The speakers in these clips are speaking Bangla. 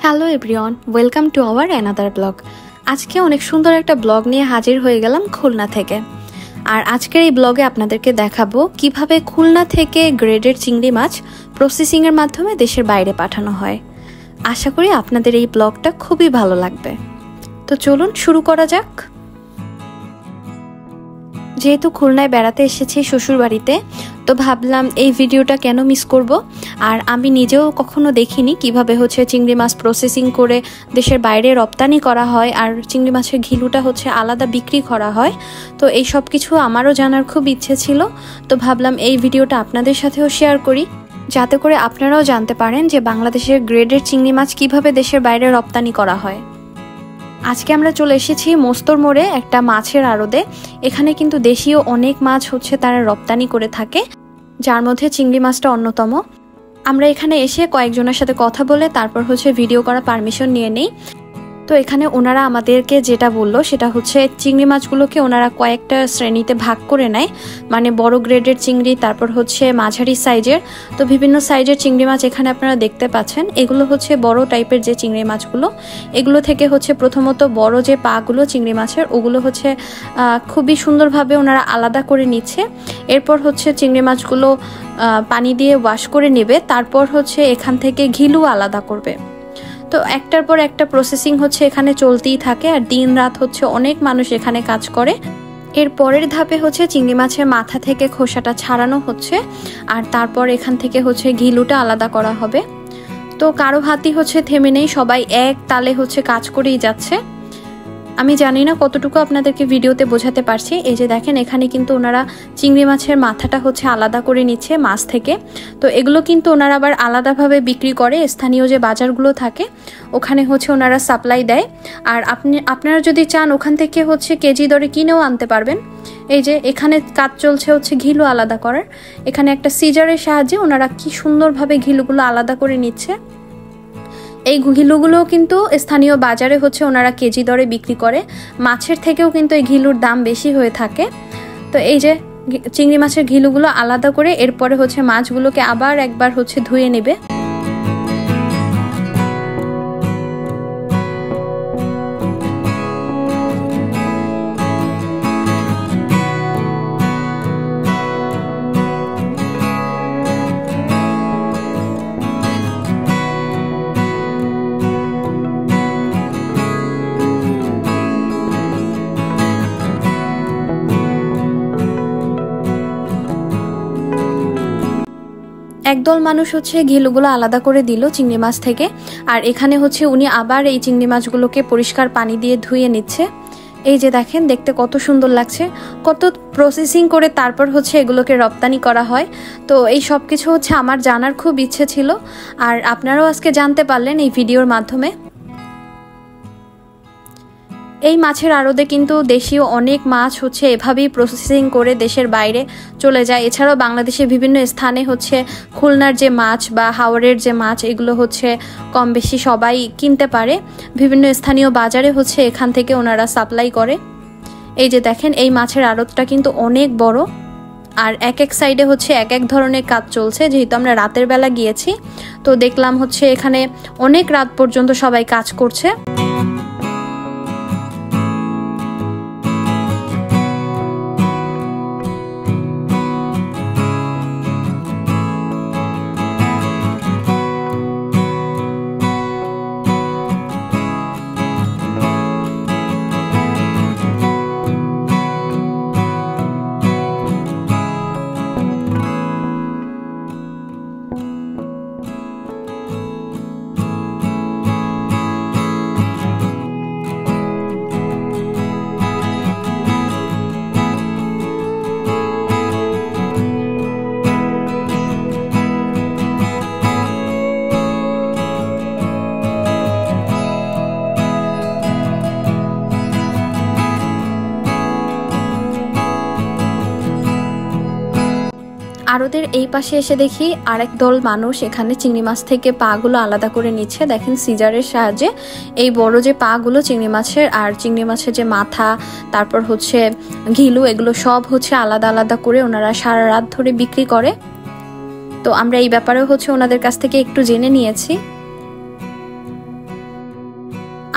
Hello everyone, welcome to our another blog. আজকে অনেক সুন্দর একটা ব্লগ নিয়ে হাজির হয়ে গেলাম খুলনা থেকে। আর আজকের এই ব্লগে আপনাদেরকে দেখাবো কিভাবে খুলনা থেকে গ্রেডেড চিংড়ি মাছ প্রসেসিংয়ের মাধ্যমে দেশের বাইরে পাঠানো হয়। আশা করি আপনাদের এই ব্লগটা খুবই ভালো লাগবে। তো চলুন শুরু করা যাক। যেহেতু খুলনায় বেড়াতে এসেছি শ্বশুর বাড়িতে, তো ভাবলাম এই ভিডিওটা কেন মিস করব। আর আমি নিজেও কখনো দেখিনি কিভাবে চিংড়ি মাছ প্রসেসিং করে দেশের বাইরে রপ্তানি করা হয়, আর চিংড়ি মাছের ঘিলুটা আলাদা বিক্রি করা হয়। তো এই সব কিছু আমারও জানার খুব ইচ্ছে ছিল। তো ভাবলাম এই ভিডিওটা আপনাদের সাথেও শেয়ার করি, যাতে করে আপনারাও জানতে পারেন যে বাংলাদেশের গ্রেডের চিংড়ি মাছ কিভাবে দেশের বাইরে রপ্তানি করা হয়। আজকে আমরা চলে এসেছি মস্তর মোড়ে একটা মাছের আড়তে। এখানে কিন্তু দেশীয় অনেক মাছ তারা রপ্তানি করে থাকে, যার মধ্যে চিংড়ি মাছটা অন্যতম। আমরা এখানে এসে কয়েকজনের সাথে কথা বলে তারপর ভিডিও করা পারমিশন নিয়ে নেই। তো এখানে ওনারা আমাদেরকে যেটা বললো সেটা চিংড়ি মাছগুলোকে ওনারা কয়েকটা শ্রেণীতে ভাগ করে নেয়, মানে বড় গ্রেডের চিংড়ি, তারপর মাঝারি সাইজের। তো বিভিন্ন সাইজের চিংড়ি মাছ এখানে আপনারা দেখতে পাচ্ছেন। এগুলো বড় টাইপের যে চিংড়ি মাছগুলো, এগুলো থেকে প্রথমত বড় যে পাগুলো চিংড়ি মাছের, ওগুলো খুবই সুন্দরভাবে ওনারা আলাদা করে নিচ্ছে। এরপর চিংড়ি মাছগুলো পানি দিয়ে ওয়াশ করে নেবে, তারপর এখান থেকে ঘিলু আলাদা করবে। তো একটার পর একটা প্রসেসিং এখানে চলতেই থাকে, আর দিন রাত অনেক মানুষ এখানে কাজ করে। এর পরের ধাপে চিংড়ি মাছের মাথা থেকে খোসাটা ছাড়ানো হচ্ছে, আর তারপর এখান থেকে ঘিলুটা আলাদা করা হবে। তো কারো হাতই থেমে নেই, সবাই এক তালে কাজ করেই যাচ্ছে। আমি জানি না কতটুকু আপনাদেরকে ভিডিওতে বোঝাতে পারছি। এই যে দেখেন, এখানে কিন্তু ওনারা চিংড়ি মাছের মাথাটা আলাদা করে নিচ্ছে মাছ থেকে। তো এগুলো কিন্তু ওনারা আবার আলাদাভাবে বিক্রি করে, স্থানীয় যে বাজারগুলো থাকে ওখানে ওনারা সাপ্লাই দেয়। আর আপনারা যদি চান ওখান থেকে কেজি দরে কিনেও আনতে পারবেন। এই যে এখানে কাজ চলছে ঘিলু আলাদা করার। এখানে একটা সিজারের সাহায্যে ওনারা কি সুন্দরভাবে ঘিলুগুলো আলাদা করে নিচ্ছে। এই ঘিলুগুলো কিন্তু স্থানীয় বাজারে ওনারা কেজি দরে বিক্রি করে। মাছের থেকেও কিন্তু এই ঘিলুর দাম বেশি হয়ে থাকে। তো এই যে চিংড়ি মাছের ঘিলুগুলো আলাদা করে এরপরে মাছগুলোকে আবার একবার ধুয়ে নেবে। একদল মানুষ ঘিলুগুলো আলাদা করে দিল চিংড়ি মাছ থেকে, আর এখানে উনি আবার এই চিংড়ি মাছগুলোকে পরিষ্কার পানি দিয়ে ধুয়ে নিচ্ছে। এই যে দেখেন, দেখতে কত সুন্দর লাগছে, কত প্রসেসিং করে তারপর এগুলোকে রপ্তানি করা হয়। তো এই সব কিছু আমার জানার খুব ইচ্ছে ছিল, আর আপনারাও আজকে জানতে পারলেন এই ভিডিওর মাধ্যমে। এই মাছের আড়তে কিন্তু দেশীয় অনেক মাছ এভাবেই প্রসেসিং করে দেশের বাইরে চলে যায়। এছাড়াও বাংলাদেশের বিভিন্ন স্থানে খুলনার যে মাছ বা হাওড়ের যে মাছ, এগুলো কম বেশি সবাই কিনতে পারে। বিভিন্ন স্থানীয় বাজারে এখান থেকে ওনারা সাপ্লাই করে। এই যে দেখেন, এই মাছের আড়তটা কিন্তু অনেক বড়, আর এক এক সাইডে এক এক ধরনের কাজ চলছে। যেহেতু আমরা রাতের বেলা গিয়েছি, তো দেখলাম এখানে অনেক রাত পর্যন্ত সবাই কাজ করছে। আড়তের এই পাশে এসে দেখি আরেক দল মানুষ এখানে চিংড়ি মাছ থেকে পাগুলো আলাদা করে নিচ্ছে। দেখেন, সিজারের সাহায্যে এই বড় যে পাগুলো চিংড়ি মাছের, আর চিংড়ি মাছের যে মাথা, তারপর ঘিলু, এগুলো সব আলাদা আলাদা করে ওনারা সারা রাত ধরে বিক্রি করে। তো আমরা এই ব্যাপারে ওনাদের কাছ থেকে একটু জেনে নিয়েছি।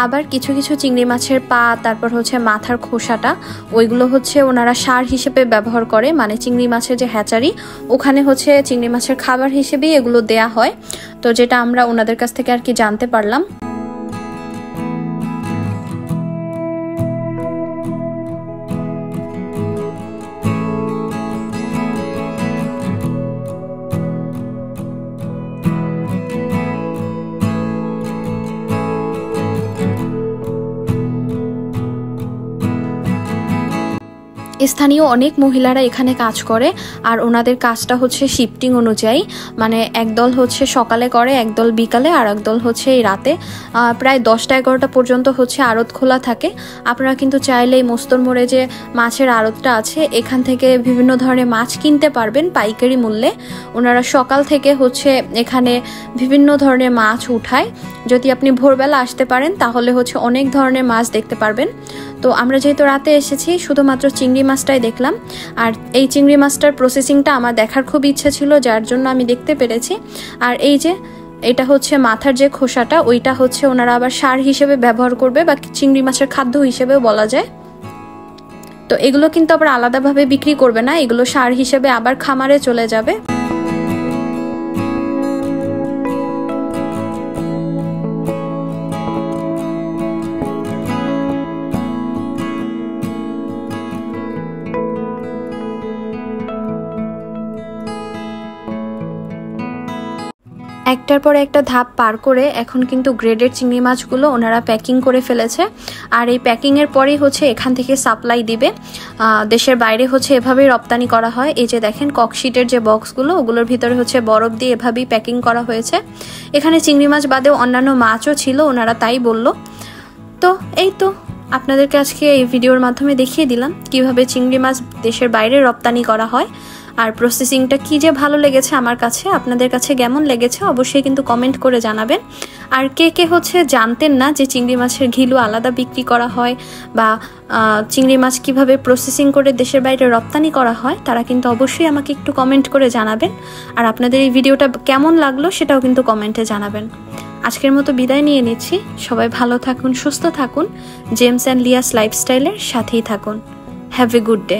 আবার কিছু কিছু চিংড়ি মাছের পা, তারপর হচ্ছে মাথার খোসাটা, ওইগুলো হচ্ছে ওনারা সার হিসেবে ব্যবহার করে, মানে চিংড়ি মাছের যে হ্যাচারি ওখানে হচ্ছে চিংড়ি মাছের খাবার হিসেবেই এগুলো দেয়া হয়। তো যেটা আমরা ওনাদের কাছ থেকে আর কি জানতে পারলাম। স্থানীয় অনেক মহিলারা এখানে কাজ করে, আর ওনাদের কাজটা হচ্ছে শিফটিং অনুযায়ী, মানে একদল হচ্ছে সকালে করে, একদল বিকালে, আর একদল হচ্ছে এই রাতে। প্রায় 10টা-11টা পর্যন্ত হচ্ছে আড়ত খোলা থাকে। আপনারা কিন্তু চাইলেই মস্তর মোড়ে যে মাছের আড়তটা আছে এখান থেকে বিভিন্ন ধরনের মাছ কিনতে পারবেন পাইকারি মূল্যে। ওনারা সকাল থেকে হচ্ছে এখানে বিভিন্ন ধরনের মাছ উঠায়। যদি আপনি ভোরবেলা আসতে পারেন তাহলে হচ্ছে অনেক ধরনের মাছ দেখতে পারবেন। তো আমরা যেহেতু রাতে এসেছি শুধুমাত্র চিংড়ি মাছটাই দেখলাম, আর এই চিংড়ি মাছটার প্রসেসিংটা আমার দেখার খুব ইচ্ছা ছিল, যার জন্য আমি দেখতে পেরেছি। আর এই যে এটা হচ্ছে মাথার যে খোসাটা, ওইটা হচ্ছে ওনারা আবার সার হিসেবে ব্যবহার করবে, বা চিংড়ি মাছের খাদ্য হিসেবেও বলা যায়। তো এগুলো কিন্তু আবার আলাদাভাবে বিক্রি করবে না, এগুলো সার হিসেবে আবার খামারে চলে যাবে। একটার পর একটা ধাপ পার করে এখন কিন্তু গ্রেডেড চিংড়ি মাছগুলো ওনারা প্যাকিং করে ফেলেছে, আর এই প্যাকিংয়ের পরেই হচ্ছে এখান থেকে সাপ্লাই দিবে। দেশের বাইরে হচ্ছে এভাবেই রপ্তানি করা হয়। এই যে দেখেন ককশিটের যে বক্সগুলো, ওগুলোর ভিতরে হচ্ছে বরফ দিয়ে এভাবেই প্যাকিং করা হয়েছে। এখানে চিংড়ি মাছ বাদেও অন্যান্য মাছও ছিল, ওনারা তাই বলল। তো এই তো আপনাদেরকে আজকে এই ভিডিওর মাধ্যমে দেখিয়ে দিলাম কিভাবে চিংড়ি মাছ দেশের বাইরে রপ্তানি করা হয়, আর প্রসেসিংটা কি যে ভালো লেগেছে আমার কাছে। আপনাদের কাছে কেমন লেগেছে অবশ্যই কিন্তু কমেন্ট করে জানাবেন। আর কে কে হচ্ছে জানতেন না যে চিংড়ি মাছের ঘিলু আলাদা বিক্রি করা হয়, বা চিংড়ি মাছ কিভাবে প্রসেসিং করে দেশের বাইরে রপ্তানি করা হয়, তারা কিন্তু অবশ্যই আমাকে একটু কমেন্ট করে জানাবেন। আর আপনাদের এই ভিডিওটা কেমন লাগলো সেটাও কিন্তু কমেন্টে জানাবেন। আজকের মতো বিদায় নিয়ে নিচ্ছি। সবাই ভালো থাকুন, সুস্থ থাকুন, জেমস অ্যান্ড লিয়াস লাইফস্টাইলের সাথেই থাকুন। Have a good day.